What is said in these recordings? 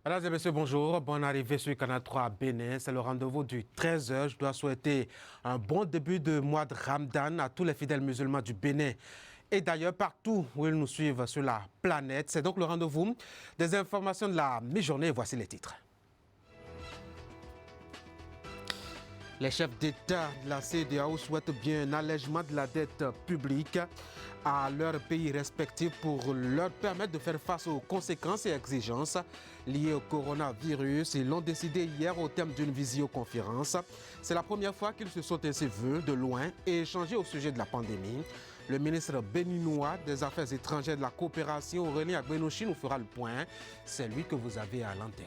Mesdames et messieurs, bonjour. Bonne arrivée sur Canal 3 à Bénin. C'est le rendez-vous du 13h. Je dois souhaiter un bon début de mois de Ramadan à tous les fidèles musulmans du Bénin et d'ailleurs partout où ils nous suivent sur la planète. C'est donc le rendez-vous des informations de la mi-journée. Voici les titres. Les chefs d'État de la CEDEAO souhaitent bien un allègement de la dette publique à leurs pays respectifs pour leur permettre de faire face aux conséquences et exigences liées au coronavirus. Ils l'ont décidé hier au terme d'une visioconférence. C'est la première fois qu'ils se sont ainsi vus de loin et échangé au sujet de la pandémie. Le ministre béninois des Affaires étrangères et de la coopération, Aurélien Agbenochi, nous fera le point. C'est lui que vous avez à l'antenne.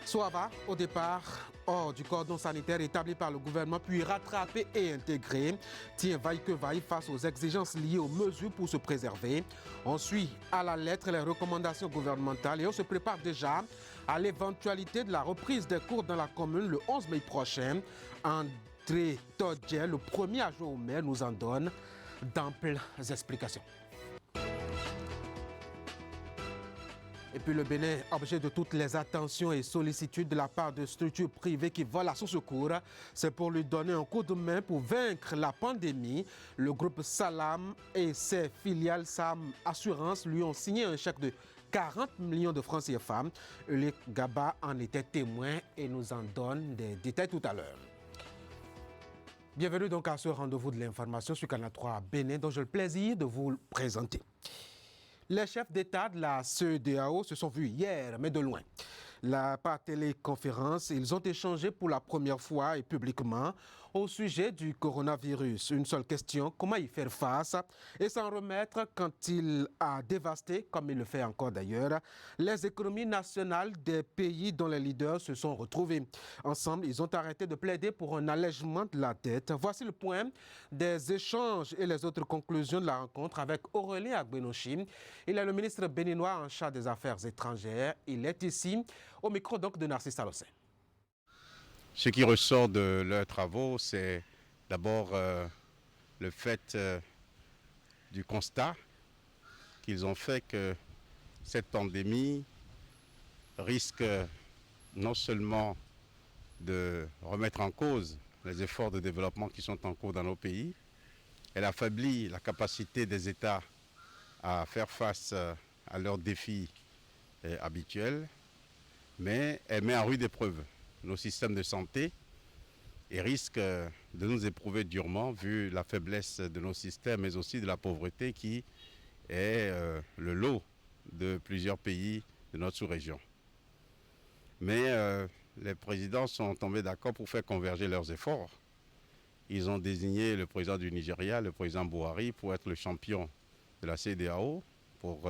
Soava, au départ, hors du cordon sanitaire établi par le gouvernement, puis rattrapé et intégré, tient vaille que vaille face aux exigences liées aux mesures pour se préserver. On suit à la lettre les recommandations gouvernementales et on se prépare déjà à l'éventualité de la reprise des cours dans la commune le 11 mai prochain. André Todje, le premier adjoint au maire, nous en donne d'amples explications. Et puis le Bénin, objet de toutes les attentions et sollicitudes de la part de structures privées qui volent à son secours. C'est pour lui donner un coup de main pour vaincre la pandémie. Le groupe Salam et ses filiales Sam Assurance lui ont signé un chèque de 40 millions de francs CFA. Ulik Gaba en était témoin et nous en donne des détails tout à l'heure. Bienvenue donc à ce rendez-vous de l'information sur Canal 3 Bénin dont j'ai le plaisir de vous le présenter. Les chefs d'État de la CEDEAO se sont vus hier, mais de loin. Par téléconférence, ils ont échangé pour la première fois et publiquement au sujet du coronavirus. Une seule question, comment y faire face et s'en remettre quand il a dévasté, comme il le fait encore d'ailleurs, les économies nationales des pays dont les leaders se sont retrouvés. Ensemble, ils ont arrêté de plaider pour un allègement de la dette. Voici le point des échanges et les autres conclusions de la rencontre avec Aurélien Agbenochi. Il est le ministre béninois en charge des Affaires étrangères. Il est ici au micro donc de Narcisse Talossin. Ce qui ressort de leurs travaux, c'est d'abord le fait du constat qu'ils ont fait que cette pandémie risque non seulement de remettre en cause les efforts de développement qui sont en cours dans nos pays, elle affaiblit la capacité des États à faire face à leurs défis habituels, mais elle met en rude épreuve nos systèmes de santé et risque de nous éprouver durement vu la faiblesse de nos systèmes, mais aussi de la pauvreté qui est le lot de plusieurs pays de notre sous-région. Mais les présidents sont tombés d'accord pour faire converger leurs efforts. Ils ont désigné le président du Nigeria, le président Buhari, pour être le champion de la CEDEAO, pour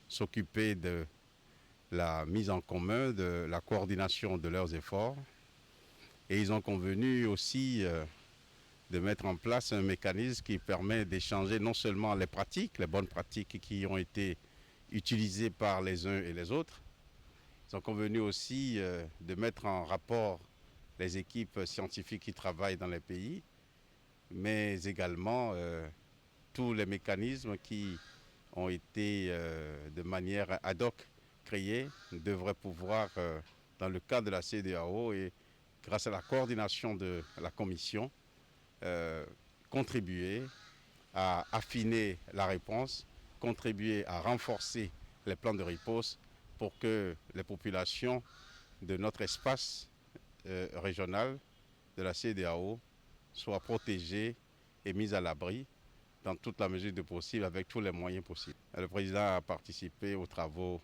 s'occuper de la mise en commun, de la coordination de leurs efforts. Et ils ont convenu aussi de mettre en place un mécanisme qui permet d'échanger non seulement les pratiques, les bonnes pratiques qui ont été utilisées par les uns et les autres. Ils ont convenu aussi de mettre en rapport les équipes scientifiques qui travaillent dans les pays, mais également tous les mécanismes qui ont été de manière ad hoc créés devraient pouvoir, dans le cadre de la CEDEAO et grâce à la coordination de la Commission, contribuer à affiner la réponse, contribuer à renforcer les plans de riposte pour que les populations de notre espace régional de la CEDEAO soient protégées et mises à l'abri dans toute la mesure de possible, avec tous les moyens possibles. Le président a participé aux travaux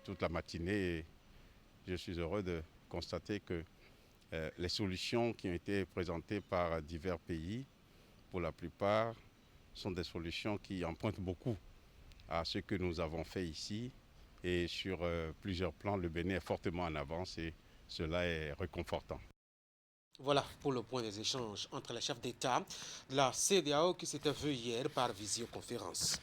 toute la matinée et je suis heureux de constater que les solutions qui ont été présentées par divers pays, pour la plupart, sont des solutions qui empruntent beaucoup à ce que nous avons fait ici. Et sur plusieurs plans, le Bénin est fortement en avance et cela est réconfortant. Voilà pour le point des échanges entre les chefs d'État de la CEDEAO qui s'était vu hier par visioconférence.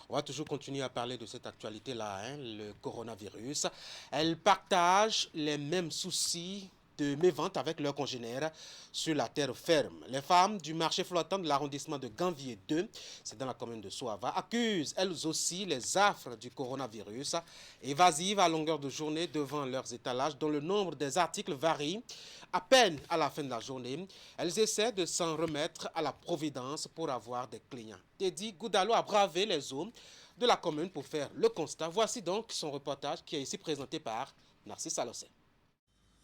On va toujours continuer à parler de cette actualité-là, le coronavirus. Elle partage les mêmes soucis de mévente avec leurs congénères sur la terre ferme. Les femmes du marché flottant de l'arrondissement de Ganvier 2, c'est dans la commune de Soava, accusent elles aussi les affres du coronavirus, évasives à longueur de journée devant leurs étalages dont le nombre des articles varie. À peine à la fin de la journée, elles essaient de s'en remettre à la providence pour avoir des clients. Teddy Goudalo a bravé les eaux de la commune pour faire le constat. Voici donc son reportage qui est ici présenté par Narcisse Alossé.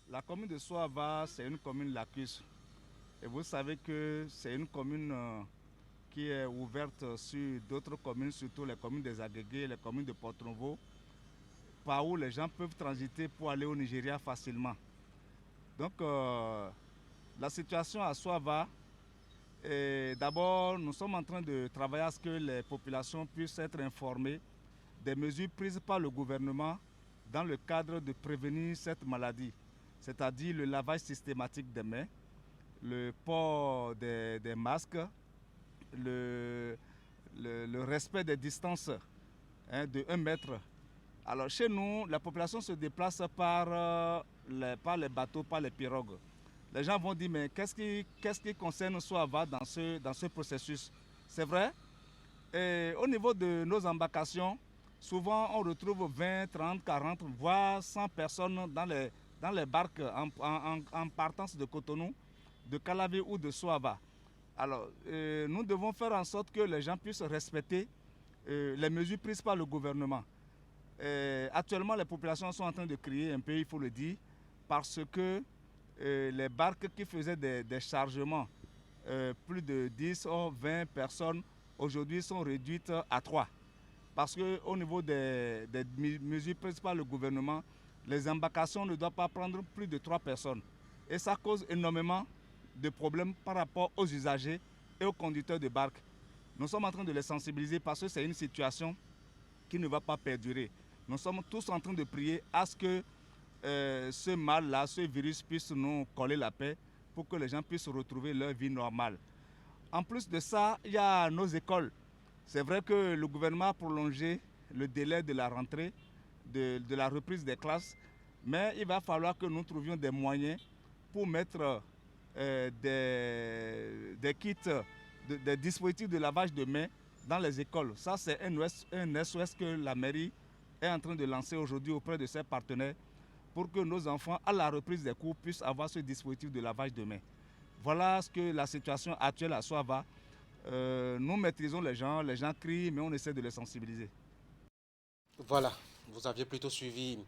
La commune de Soava, c'est une commune lacustre. Et vous savez que c'est une commune qui est ouverte sur d'autres communes, surtout les communes des Agégués, les communes de Porto-Novo, par où les gens peuvent transiter pour aller au Nigeria facilement. Donc la situation à Soava, d'abord nous sommes en train de travailler à ce que les populations puissent être informées des mesures prises par le gouvernement dans le cadre de prévenir cette maladie, c'est-à-dire le lavage systématique des mains, le port des masques, le respect des distances de 1 mètre. Alors chez nous, la population se déplace par les bateaux, par les pirogues. Les gens vont dire, mais qu'est-ce qui concerne Soava dans ce processus? C'est vrai. Et au niveau de nos embarcations, souvent on retrouve 20, 30, 40, voire 100 personnes dans les barques en partance de Cotonou, de Calavi ou de Soava. Alors, nous devons faire en sorte que les gens puissent respecter les mesures prises par le gouvernement. Actuellement, les populations sont en train de crier un peu, il faut le dire, parce que les barques qui faisaient des chargements, plus de 10 ou 20 personnes, aujourd'hui sont réduites à 3. Parce qu'au niveau des mesures prises par le gouvernement, les embarcations ne doivent pas prendre plus de 3 personnes. Et ça cause énormément de problèmes par rapport aux usagers et aux conducteurs de barques. Nous sommes en train de les sensibiliser parce que c'est une situation qui ne va pas perdurer. Nous sommes tous en train de prier à ce que ce mal-là, ce virus puisse nous coller la paix pour que les gens puissent retrouver leur vie normale. En plus de ça, il y a nos écoles. C'est vrai que le gouvernement a prolongé le délai de la rentrée, de la reprise des classes, mais il va falloir que nous trouvions des moyens pour mettre des kits, des dispositifs de lavage de mains dans les écoles. Ça, c'est un SOS que la mairie est en train de lancer aujourd'hui auprès de ses partenaires pour que nos enfants, à la reprise des cours, puissent avoir ce dispositif de lavage de mains. Voilà ce que la situation actuelle à Soava. Nous maîtrisons les gens crient, mais on essaie de les sensibiliser. Voilà, vous aviez plutôt suivi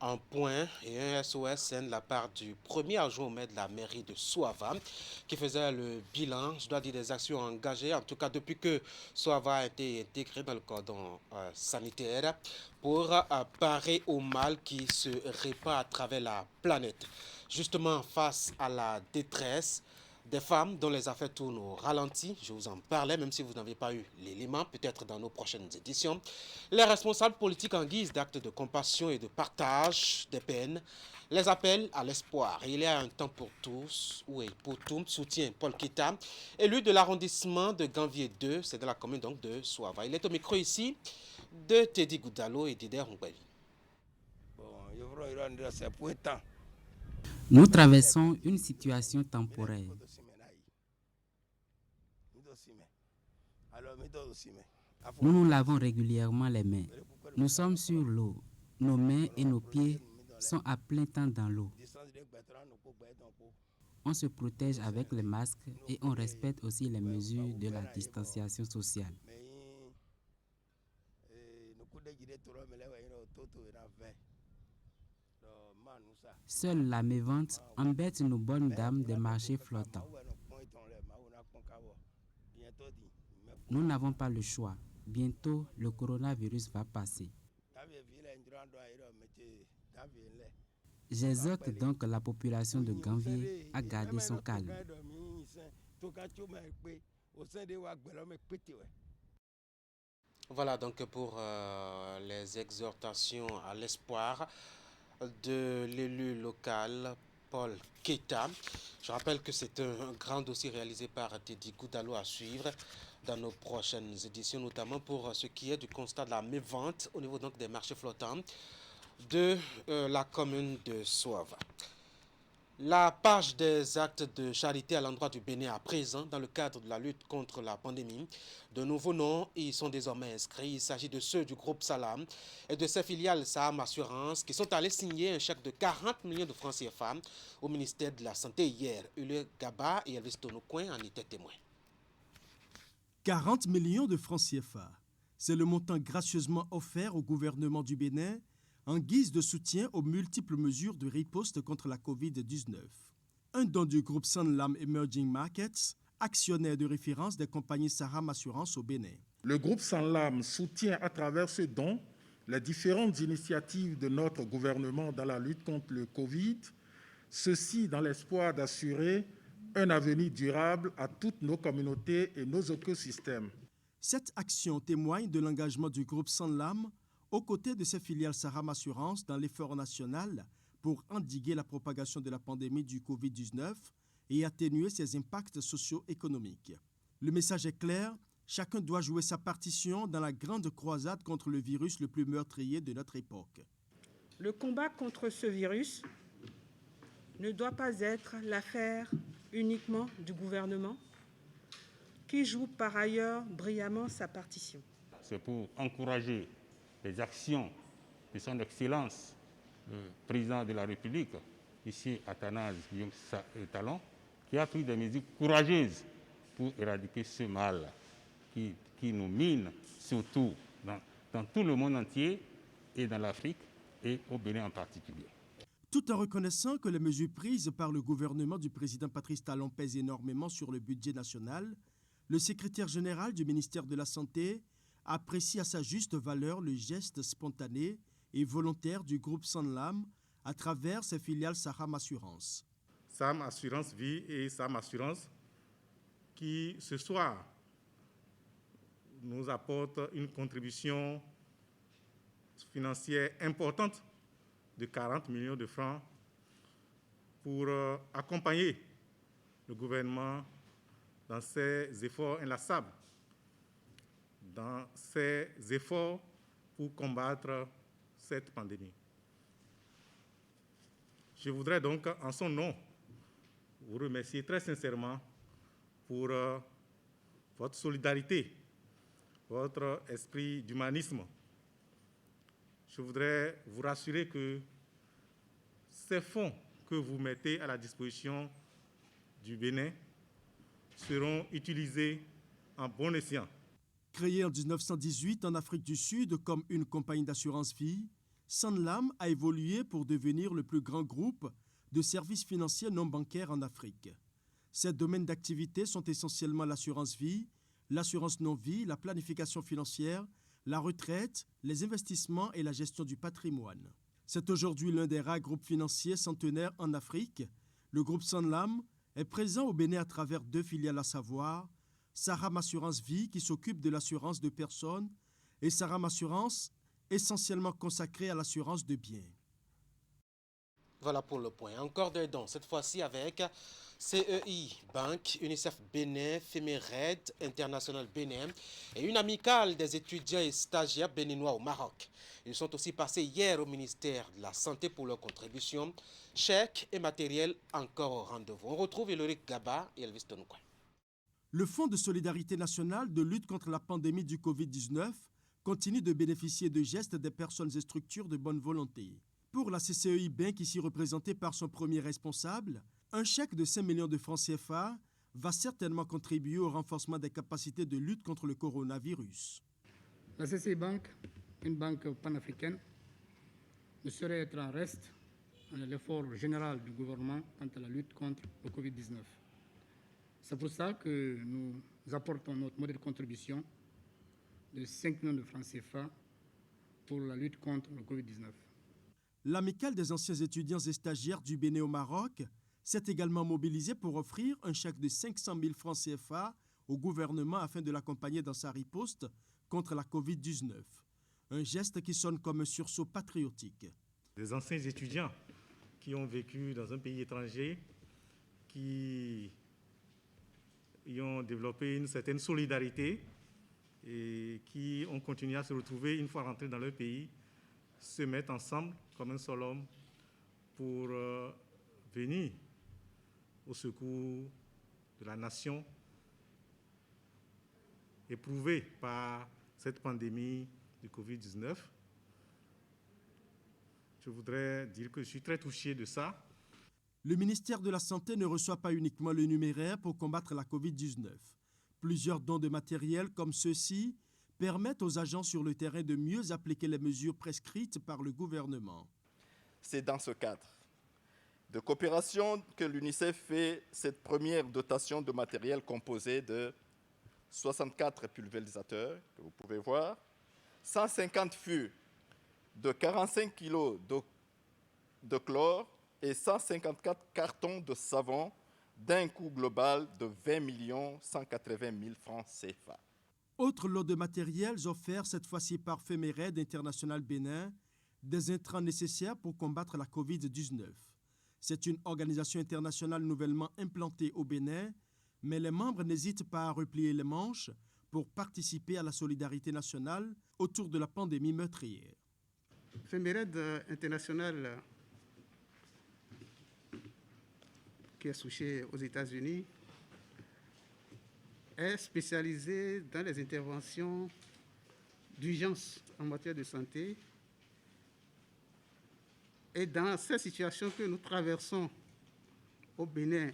un point et un SOS de la part du premier adjoint au maire de la mairie de Soava qui faisait le bilan, je dois dire, des actions engagées, en tout cas depuis que Soava a été intégré dans le cordon sanitaire pour parer au mal qui se répand à travers la planète. Justement, face à la détresse des femmes dont les affaires tournent au ralenti, je vous en parlais, même si vous n'avez pas eu l'élément, peut-être dans nos prochaines éditions. Les responsables politiques en guise d'actes de compassion et de partage des peines les appellent à l'espoir. Il y a un temps pour tous, ou pour tout, soutient Paul Kita, élu de l'arrondissement de Ganvier 2, c'est dans la commune donc de Soava. Il est au micro ici de Teddy Goudalo et Dider Hongbavi. Nous traversons une situation temporaire. Nous nous lavons régulièrement les mains. Nous sommes sur l'eau. Nos mains et nos pieds sont à plein temps dans l'eau. On se protège avec les masques et on respecte aussi les mesures de la distanciation sociale. Seule la mévente embête nos bonnes dames des marchés flottants. Nous n'avons pas le choix. Bientôt, le coronavirus va passer. J'exhorte donc la population de Ganvier à garder son calme. Voilà donc pour les exhortations à l'espoir de l'élu local Paul Keita. Je rappelle que c'est un grand dossier réalisé par Teddy Goudalo à suivre dans nos prochaines éditions, notamment pour ce qui est du constat de la mévente au niveau donc des marchés flottants de la commune de Soava. La page des actes de charité à l'endroit du Bénin à présent dans le cadre de la lutte contre la pandémie. De nouveaux noms y sont désormais inscrits. Il s'agit de ceux du groupe Salam et de ses filiales Saham Assurance qui sont allés signer un chèque de 40 millions de francs CFA au ministère de la Santé hier. Ule Gaba et Elvis Tonoucoin en étaient témoins. 40 millions de francs CFA. C'est le montant gracieusement offert au gouvernement du Bénin en guise de soutien aux multiples mesures de riposte contre la COVID-19. Un don du groupe Sanlam Emerging Markets, actionnaire de référence des compagnies Saham Assurance au Bénin. Le groupe Sanlam soutient à travers ce don les différentes initiatives de notre gouvernement dans la lutte contre le Covid, ceci dans l'espoir d'assurer un avenir durable à toutes nos communautés et nos écosystèmes. Cette action témoigne de l'engagement du groupe Sanlam aux côtés de ses filiales Saham Assurance dans l'effort national pour endiguer la propagation de la pandémie du Covid-19 et atténuer ses impacts socio-économiques. Le message est clair, chacun doit jouer sa partition dans la grande croisade contre le virus le plus meurtrier de notre époque. Le combat contre ce virus ne doit pas être l'affaire uniquement du gouvernement, qui joue par ailleurs brillamment sa partition. C'est pour encourager les actions de son Excellence, le Président de la République, ici Athanase Guillaume Talon, qui a pris des mesures courageuses pour éradiquer ce mal qui nous mine, surtout dans tout le monde entier et dans l'Afrique et au Bénin en particulier. Tout en reconnaissant que les mesures prises par le gouvernement du président Patrice Talon pèsent énormément sur le budget national, le secrétaire général du ministère de la Santé apprécie à sa juste valeur le geste spontané et volontaire du groupe Sanlam à travers ses filiales Saham Assurance. Saham Assurance Vie et Saham Assurance qui, ce soir, nous apportent une contribution financière importante de 40 millions de francs pour accompagner le gouvernement dans ses efforts inlassables, dans ses efforts pour combattre cette pandémie. Je voudrais donc, en son nom, vous remercier très sincèrement pour votre solidarité, votre esprit d'humanisme. Je voudrais vous rassurer que ces fonds que vous mettez à la disposition du Bénin seront utilisés en bon escient. Créée en 1918 en Afrique du Sud comme une compagnie d'assurance vie, Sanlam a évolué pour devenir le plus grand groupe de services financiers non bancaires en Afrique. Ses domaines d'activité sont essentiellement l'assurance vie, l'assurance non-vie, la planification financière, la retraite, les investissements et la gestion du patrimoine. C'est aujourd'hui l'un des rares groupes financiers centenaires en Afrique. Le groupe Sanlam est présent au Bénin à travers 2 filiales à savoir Saham Assurance Vie qui s'occupe de l'assurance de personnes et Saham Assurance essentiellement consacrée à l'assurance de biens. Voilà pour le point. Encore des dons, cette fois-ci avec CEI Bank, UNICEF Bénin, Féméred International Bénin et une amicale des étudiants et stagiaires béninois au Maroc. Ils sont aussi passés hier au ministère de la Santé pour leur contribution. Chèques et matériel encore au rendez-vous. On retrouve Eloric Gaba et Elvis Tonoucoin. Le Fonds de solidarité nationale de lutte contre la pandémie du Covid-19 continue de bénéficier de gestes des personnes et structures de bonne volonté. Pour la CCEI Bank, ici représentée par son premier responsable, un chèque de 5 millions de francs CFA va certainement contribuer au renforcement des capacités de lutte contre le coronavirus. La CCEI Bank, une banque panafricaine, ne saurait être en reste dans l'effort général du gouvernement quant à la lutte contre le Covid-19. C'est pour ça que nous apportons notre modèle de contribution de 5 millions de francs CFA pour la lutte contre le Covid-19. L'amicale des anciens étudiants et stagiaires du Bénin au Maroc s'est également mobilisée pour offrir un chèque de 500 000 francs CFA au gouvernement afin de l'accompagner dans sa riposte contre la Covid-19. Un geste qui sonne comme un sursaut patriotique. Des anciens étudiants qui ont vécu dans un pays étranger, qui y ont développé une certaine solidarité et qui ont continué à se retrouver une fois rentrés dans leur pays, se mettent ensemble comme un seul homme pour venir au secours de la nation éprouvée par cette pandémie du Covid-19. Je voudrais dire que je suis très touché de ça. Le ministère de la Santé ne reçoit pas uniquement le numéraire pour combattre la Covid-19. Plusieurs dons de matériel comme ceux-ci permettent aux agents sur le terrain de mieux appliquer les mesures prescrites par le gouvernement. C'est dans ce cadre de coopération que l'UNICEF fait cette première dotation de matériel composée de 64 pulvérisateurs, que vous pouvez voir, 150 fûts de 45 kg de chlore et 154 cartons de savon d'un coût global de 20 180 000 francs CFA. Autre lot de matériels offerts cette fois-ci par Femered International Bénin, des intrants nécessaires pour combattre la Covid-19. C'est une organisation internationale nouvellement implantée au Bénin, mais les membres n'hésitent pas à replier les manches pour participer à la solidarité nationale autour de la pandémie meurtrière. Femered International, qui est souché aux États-Unis, est spécialisé dans les interventions d'urgence en matière de santé. Et dans ces situations que nous traversons au Bénin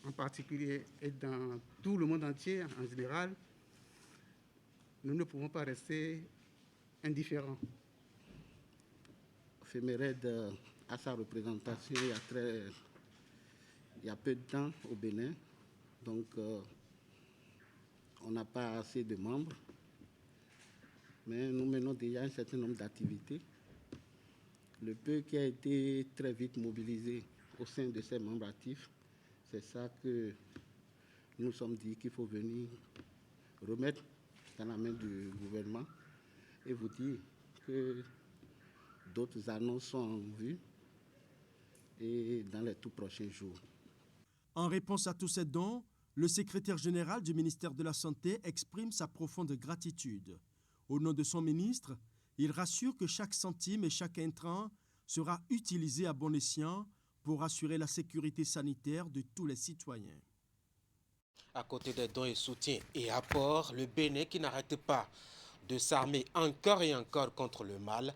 en particulier et dans tout le monde entier en général, nous ne pouvons pas rester indifférents. Femered a sa représentation il y a peu de temps au Bénin, donc on n'a pas assez de membres, mais nous menons déjà un certain nombre d'activités. Le peu qui a été très vite mobilisé au sein de ces membres actifs, c'est ça que nous nous sommes dit qu'il faut venir remettre dans la main du gouvernement et vous dire que d'autres annonces sont en vue et dans les tout prochains jours. En réponse à tous ces dons, le secrétaire général du ministère de la Santé exprime sa profonde gratitude. Au nom de son ministre, il rassure que chaque centime et chaque intrant sera utilisé à bon escient pour assurer la sécurité sanitaire de tous les citoyens. À côté des dons et soutiens et apports, le Bénin qui n'arrête pas de s'armer encore et encore contre le mal.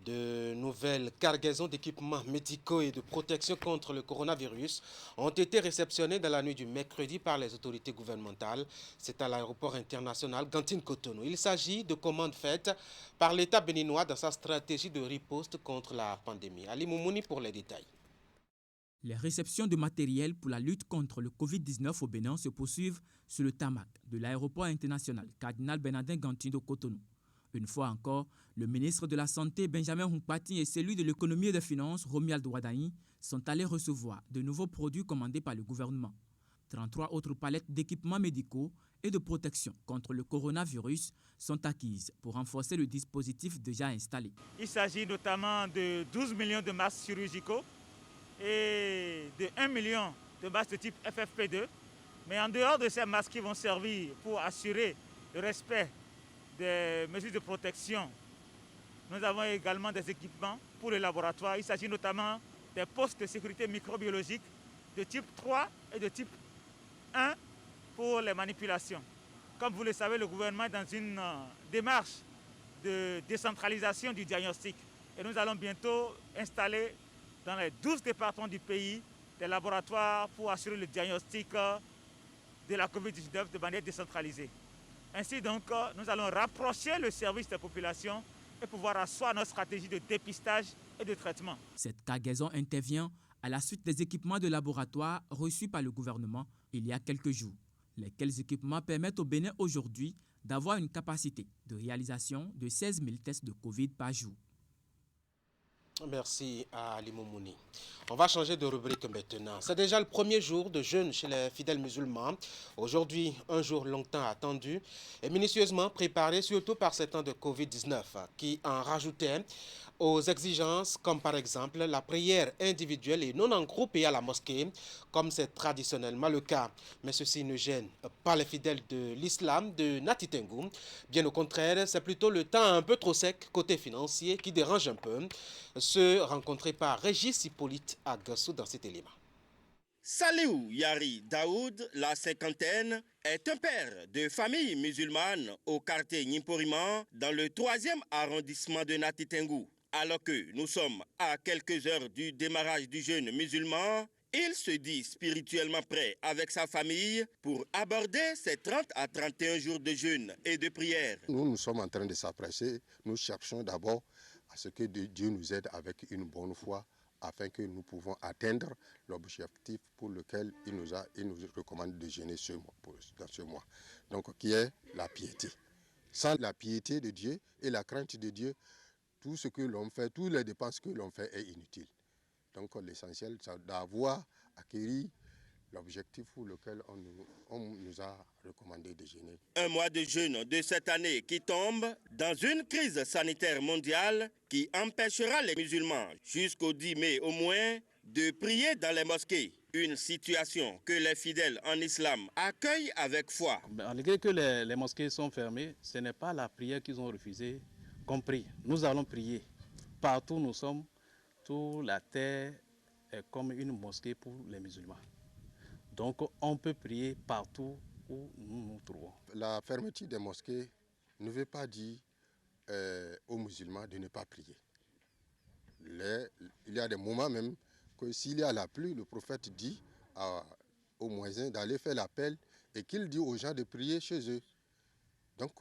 De nouvelles cargaisons d'équipements médicaux et de protection contre le coronavirus ont été réceptionnées dans la nuit du mercredi par les autorités gouvernementales. C'est à l'aéroport international Gantine-Cotonou. Il s'agit de commandes faites par l'État béninois dans sa stratégie de riposte contre la pandémie. Ali Moumouni pour les détails. Les réceptions de matériel pour la lutte contre le Covid-19 au Bénin se poursuivent sur le tarmac de l'aéroport international Cardinal Bernardin Gantine de Cotonou. Une fois encore, le ministre de la Santé, Benjamin Hunkpati, et celui de l'Économie et des Finances, Romuald Ouadani, sont allés recevoir de nouveaux produits commandés par le gouvernement. 33 autres palettes d'équipements médicaux et de protection contre le coronavirus sont acquises pour renforcer le dispositif déjà installé. Il s'agit notamment de 12 millions de masques chirurgicaux et de 1 million de masques de type FFP2. Mais en dehors de ces masques qui vont servir pour assurer le respect des mesures de protection, nous avons également des équipements pour les laboratoires. Il s'agit notamment des postes de sécurité microbiologique de type 3 et de type 1 pour les manipulations. Comme vous le savez, le gouvernement est dans une démarche de décentralisation du diagnostic. Et nous allons bientôt installer dans les 12 départements du pays des laboratoires pour assurer le diagnostic de la COVID-19 de manière décentralisée. Ainsi donc, nous allons rapprocher le service des populations et pouvoir asseoir notre stratégie de dépistage et de traitement. Cette cargaison intervient à la suite des équipements de laboratoire reçus par le gouvernement il y a quelques jours, lesquels équipements permettent au Bénin aujourd'hui d'avoir une capacité de réalisation de 16 000 tests de Covid par jour. Merci à Ali Moumouni. On va changer de rubrique maintenant. C'est déjà le premier jour de jeûne chez les fidèles musulmans. Aujourd'hui, un jour longtemps attendu et minutieusement préparé, surtout par ces temps de Covid-19 qui en rajoutaient aux exigences comme par exemple la prière individuelle et non en groupe et à la mosquée, comme c'est traditionnellement le cas. Mais ceci ne gêne pas les fidèles de l'islam de Nati Tengou. Bien au contraire, c'est plutôt le temps un peu trop sec côté financier qui dérange un peu. Se rencontrer par Régis Hippolyte Agassou dans cet élément. Saliou Yari Daoud, la cinquantaine, est un père de famille musulmane au quartier Nimporiman dans le 3e arrondissement de Nati Tengou. Alors que nous sommes à quelques heures du démarrage du jeûne musulman, il se dit spirituellement prêt avec sa famille pour aborder ces 30 à 31 jours de jeûne et de prière. Nous sommes en train de s'approcher. Nous cherchons d'abord à ce que Dieu nous aide avec une bonne foi afin que nous pouvons atteindre l'objectif pour lequel il nous recommande de jeûner dans ce mois. Donc, qui est la piété. Sans la piété de Dieu et la crainte de Dieu, tout ce que l'on fait, toutes les dépenses que l'on fait est inutile. Donc l'essentiel, c'est d'avoir acquis l'objectif pour lequel on nous a recommandé de jeûner. Un mois de jeûne de cette année qui tombe dans une crise sanitaire mondiale qui empêchera les musulmans jusqu'au 10 mai au moins de prier dans les mosquées. Une situation que les fidèles en islam accueillent avec foi. Malgré que les mosquées sont fermées, ce n'est pas la prière qu'ils ont refusée qu'on prie. Nous allons prier. Partout où nous sommes, toute la terre est comme une mosquée pour les musulmans. Donc on peut prier partout où nous nous trouvons. La fermeture des mosquées ne veut pas dire aux musulmans de ne pas prier. Il y a des moments même que s'il y a la pluie, le prophète dit aux muezzins d'aller faire l'appel et qu'il dit aux gens de prier chez eux. Donc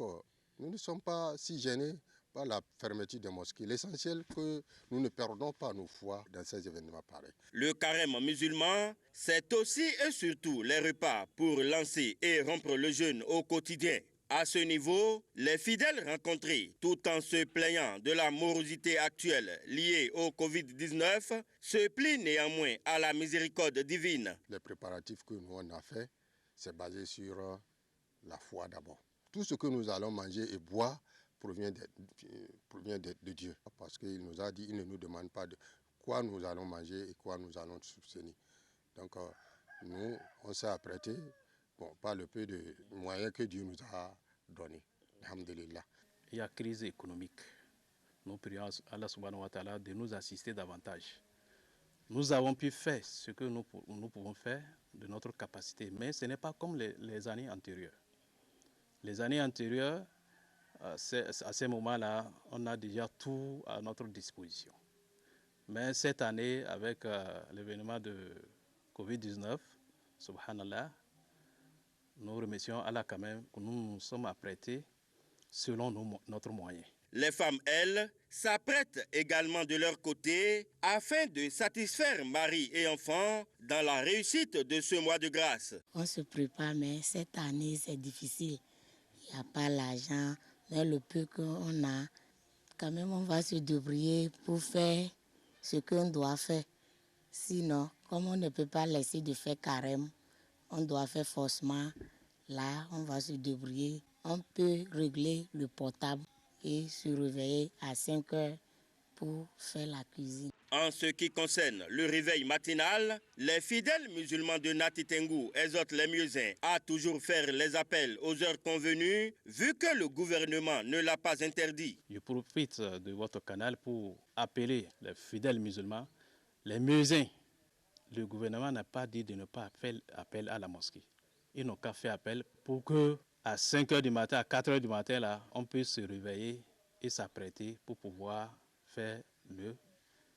nous ne sommes pas si gênés par la fermeture des mosquées. L'essentiel est que nous ne perdons pas nos foi dans ces événements pareils. Le carême musulman, c'est aussi et surtout les repas pour lancer et rompre le jeûne au quotidien. À ce niveau, les fidèles rencontrés, tout en se plaignant de la morosité actuelle liée au Covid-19, se plient néanmoins à la miséricorde divine. Les préparatifs que nous on a fait, c'est basé sur la foi d'abord. Tout ce que nous allons manger et boire provient de Dieu. Parce qu'il nous a dit, il ne nous demande pas de quoi nous allons manger et quoi nous allons soutenir. Donc nous, on s'est apprêté, par le peu de moyens que Dieu nous a donnés. Alhamdulillah. Il y a crise économique. Nous prions Allah subhanahu wa ta'ala de nous assister davantage. Nous avons pu faire ce que nous pouvons faire de notre capacité, mais ce n'est pas comme les années antérieures. Les années antérieures, à ces moments-là, on a déjà tout à notre disposition. Mais cette année, avec l'événement de Covid-19, subhanallah, nous remercions Allah quand même que nous nous sommes apprêtés selon notre moyen. Les femmes, elles, s'apprêtent également de leur côté afin de satisfaire mari et enfants dans la réussite de ce mois de grâce. On se prépare, mais cette année, c'est difficile. Il n'y a pas l'argent. Mais le peu qu'on a, quand même, on va se débrouiller pour faire ce qu'on doit faire. Sinon, comme on ne peut pas laisser de faire carême, on doit faire forcément. Là, on va se débrouiller. On peut régler le portable et se réveiller à 5 heures pour faire la cuisine. En ce qui concerne le réveil matinal, les fidèles musulmans de Nati Tengou exhortent les muezzins à toujours faire les appels aux heures convenues, vu que le gouvernement ne l'a pas interdit. Je profite de votre canal pour appeler les fidèles musulmans, les muezzins. Le gouvernement n'a pas dit de ne pas faire appel à la mosquée. Ils n'ont qu'à faire appel pour qu'à 5 h du matin, à 4 h du matin, là, on puisse se réveiller et s'apprêter pour pouvoir faire le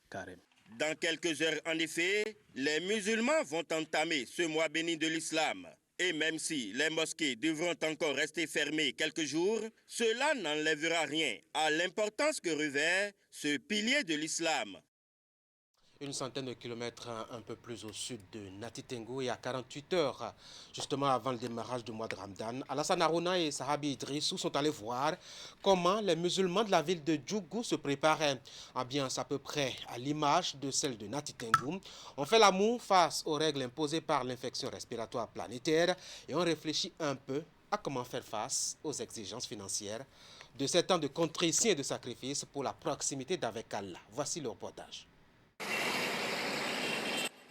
carême. Dans quelques heures, en effet, les musulmans vont entamer ce mois béni de l'islam. Et même si les mosquées devront encore rester fermées quelques jours, cela n'enlèvera rien à l'importance que revêt ce pilier de l'islam. Une centaine de kilomètres un peu plus au sud de Nati Tengou et à 48 heures, justement avant le démarrage du mois de Ramadan, Alassane Harouna et Sahabi Idrissou sont allés voir comment les musulmans de la ville de Djougou se préparaient. Ambiance à peu près à l'image de celle de Nati Tengou. On fait l'amour face aux règles imposées par l'infection respiratoire planétaire et on réfléchit un peu à comment faire face aux exigences financières de ces temps de contrition et de sacrifice pour la proximité d'avec Allah. Voici le reportage.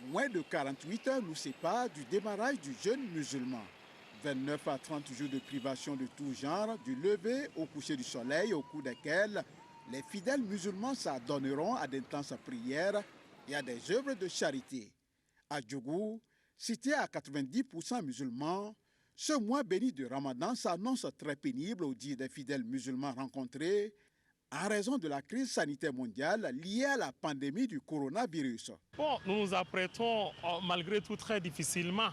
Moins de 48 heures nous séparent du démarrage du jeûne musulman. 29 à 30 jours de privation de tout genre, du lever au coucher du soleil, au cours desquels les fidèles musulmans s'adonneront à d'intenses prières et à des œuvres de charité. À Djougou, Cité à 90% musulmans, ce mois béni de Ramadan s'annonce très pénible au dire des fidèles musulmans rencontrés en raison de la crise sanitaire mondiale liée à la pandémie du coronavirus. Bon, nous nous apprêtons malgré tout très difficilement,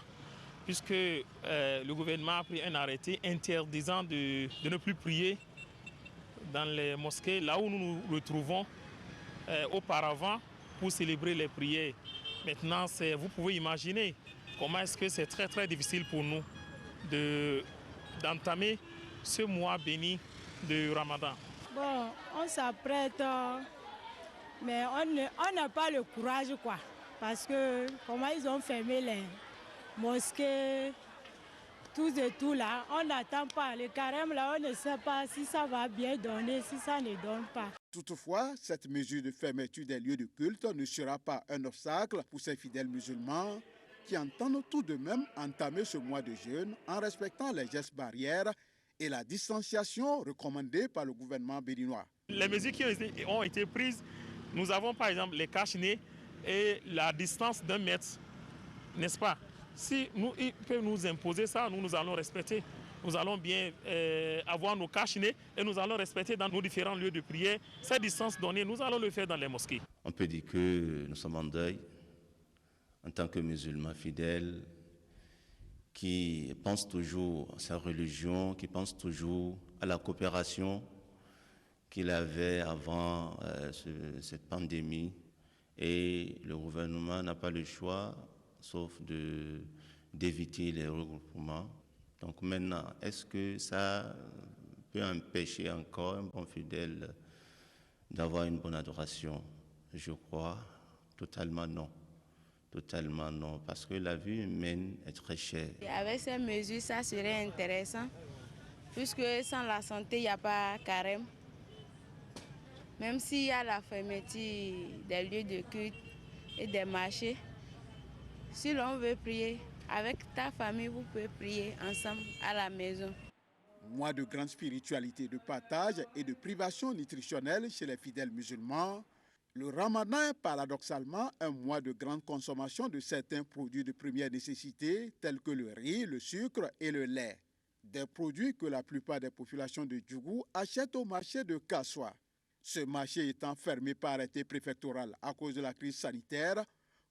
puisque le gouvernement a pris un arrêté interdisant de ne plus prier dans les mosquées, là où nous nous retrouvons auparavant pour célébrer les prières. Maintenant, vous pouvez imaginer comment est-ce que c'est très très difficile pour nous d'entamer ce mois béni de Ramadan. Bon, on s'apprête, mais on n'a pas le courage, quoi. Parce que comment ils ont fermé les mosquées, tout et tout là, on n'attend pas. Le carême là, on ne sait pas si ça va bien donner, si ça ne donne pas. Toutefois, cette mesure de fermeture des lieux de culte ne sera pas un obstacle pour ces fidèles musulmans qui entendent tout de même entamer ce mois de jeûne en respectant les gestes barrières et la distanciation recommandée par le gouvernement béninois. Les mesures qui ont été prises, nous avons par exemple les cache-nez et la distance d'1 mètre, n'est-ce pas? Si ils peuvent nous imposer ça, nous allons respecter. Nous allons bien avoir nos cache-nez et nous allons respecter dans nos différents lieux de prière. Cette distance donnée, nous allons le faire dans les mosquées. On peut dire que nous sommes en deuil en tant que musulmans fidèles qui pensent toujours à sa religion, qui pensent toujours à la coopération qu'il avait avant cette pandémie. Et le gouvernement n'a pas le choix, sauf d'éviter les regroupements. Donc maintenant, est-ce que ça peut empêcher encore un bon fidèle d'avoir une bonne adoration? Je crois totalement non. Totalement non, parce que la vie humaine est très chère. Avec ces mesures, ça serait intéressant, puisque sans la santé, il n'y a pas carême. Même s'il y a la fermeture des lieux de culte et des marchés, si l'on veut prier, avec ta famille, vous pouvez prier ensemble à la maison. Mois de grande spiritualité, de partage et de privation nutritionnelle chez les fidèles musulmans, le Ramadan est paradoxalement un mois de grande consommation de certains produits de première nécessité tels que le riz, le sucre et le lait. Des produits que la plupart des populations de Djougou achètent au marché de Kassoua. Ce marché étant fermé par arrêté préfectoral à cause de la crise sanitaire,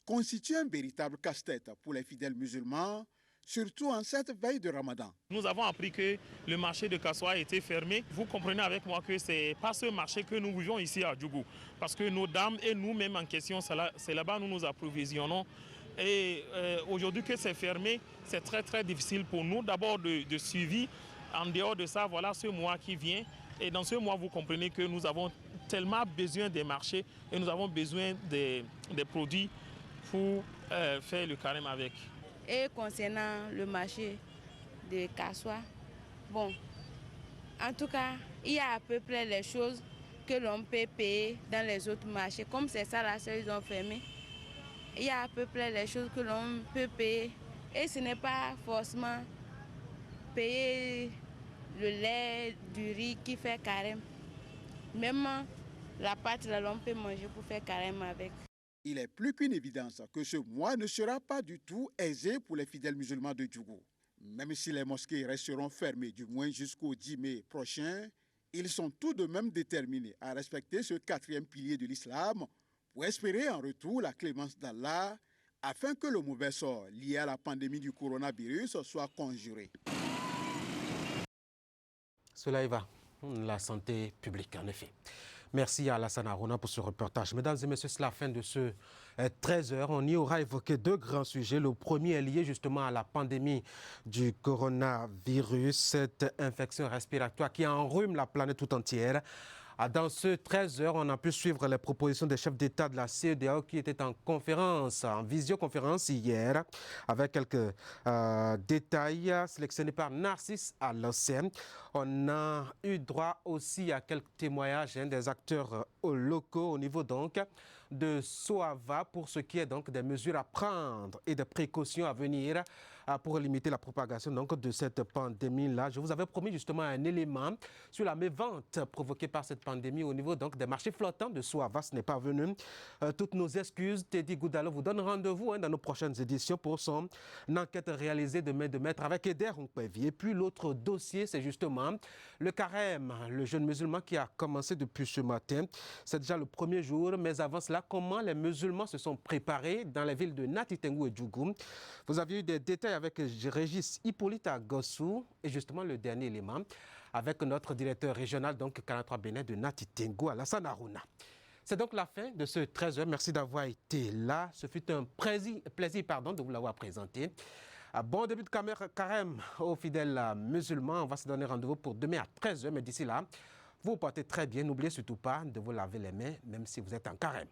constitue un véritable casse-tête pour les fidèles musulmans, surtout en cette veille de Ramadan. Nous avons appris que le marché de Kassoua a été fermé. Vous comprenez avec moi que ce n'est pas ce marché que nous vivons ici à Djougou. Parce que nos dames et nous-mêmes en question, c'est là-bas que nous nous approvisionnons. Et aujourd'hui que c'est fermé, c'est très très difficile pour nous d'abord de suivi. En dehors de ça, voilà ce mois qui vient. Et dans ce mois, vous comprenez que nous avons tellement besoin des marchés et nous avons besoin des produits pour faire le carême avec. Et concernant le marché de Kassoua, bon, en tout cas, il y a à peu près les choses que l'on peut payer dans les autres marchés. Comme c'est ça, là, ils ont fermé. Il y a à peu près les choses que l'on peut payer. Et ce n'est pas forcément payer le lait, du riz qui fait carême. Même la pâte, là, l'on peut manger pour faire carême avec. Il est plus qu'une évidence que ce mois ne sera pas du tout aisé pour les fidèles musulmans de Djougou. Même si les mosquées resteront fermées du moins jusqu'au 10 mai prochain, ils sont tout de même déterminés à respecter ce 4e pilier de l'islam pour espérer en retour la clémence d'Allah afin que le mauvais sort lié à la pandémie du coronavirus soit conjuré. Cela y va, la santé publique en effet. Merci à Alassane Arona pour ce reportage. Mesdames et messieurs, c'est la fin de ce 13h. On y aura évoqué 2 grands sujets. Le premier est lié justement à la pandémie du coronavirus, cette infection respiratoire qui enrhume la planète tout entière. Dans ce 13h, on a pu suivre les propositions des chefs d'État de la CEDEAO qui étaient en conférence, en visioconférence hier, avec quelques détails sélectionnés par Narcisse Alossem. On a eu droit aussi à quelques témoignages des acteurs locaux au niveau donc de Soava pour ce qui est donc des mesures à prendre et des précautions à venir pour limiter la propagation donc de cette pandémie-là. Je vous avais promis justement un élément sur la mévente provoquée par cette pandémie au niveau donc des marchés flottants de Soava. Ce n'est pas venu. Toutes nos excuses. Teddy Goudalo vous donne rendez-vous dans nos prochaines éditions pour son enquête réalisée de main de maître avec Eder Onkpevi. Et puis l'autre dossier, c'est justement le carême, le jeûne musulman qui a commencé depuis ce matin. C'est déjà le premier jour, mais avant cela, comment les musulmans se sont préparés dans les villes de Nati Tengu et Djougou. Vous aviez eu des détails avec Régis Hippolyte Gossou et justement le dernier élément avec notre directeur régional donc Canal 3 Bénin de Nati Tengu, Alassane Harouna. C'est donc la fin de ce 13h. Merci d'avoir été là. Ce fut un plaisir de vous l'avoir présenté. Bon début de carême aux fidèles musulmans. On va se donner rendez-vous pour demain à 13h. Mais d'ici là, vous vous portez très bien. N'oubliez surtout pas de vous laver les mains, même si vous êtes en carême.